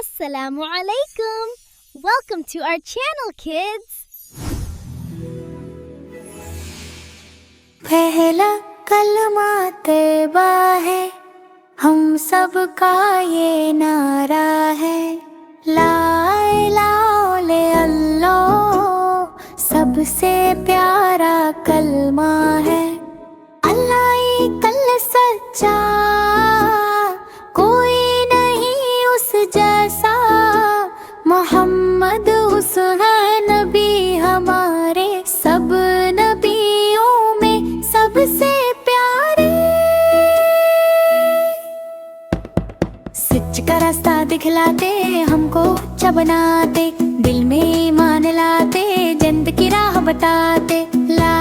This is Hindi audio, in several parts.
Assalamu alaikum. Welcome to our channel, kids. पहला कलमा तैबा है, हम सब का ये नारा है। ला इलाहा इल्लल्लाह सबसे प्यारा कलमा है। अल्लाह एक सच्चा, कोई नहीं उस जैसा। मोहम्मद उस है नबी हमारे, सब नबियों में सबसे प्यारे। सच का रास्ता दिखलाते, हमको अच्छा बनाते, दिल में ईमान लाते, जन्नत की राह बताते। ला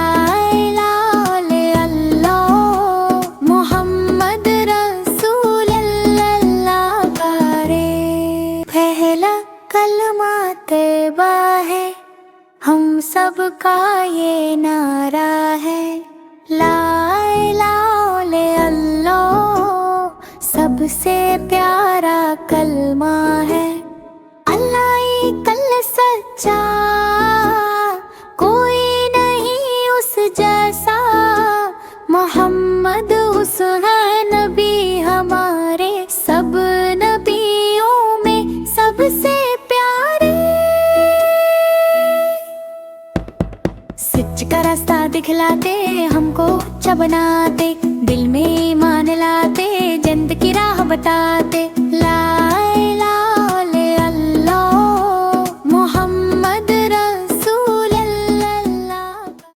इलाहा इल्लल्लाह मोहम्मद रसूल अल्लाह करे। पहला कलमा तैबा है, हम सब का ये नारा है। ला इलाहा इल्लल्लाह सबसे प्यारा कलमा है। अल्लाह एक सच्चा, कोई नहीं उस जैसा। मोहम्मद उस है नबी हमारे, सब नबियों में सबसे प्यारे। सच का रास्ता दिखलाते, हमको अच्छा बनाते, दिल में ईमान लाते, जन्नत की राह बताते। ला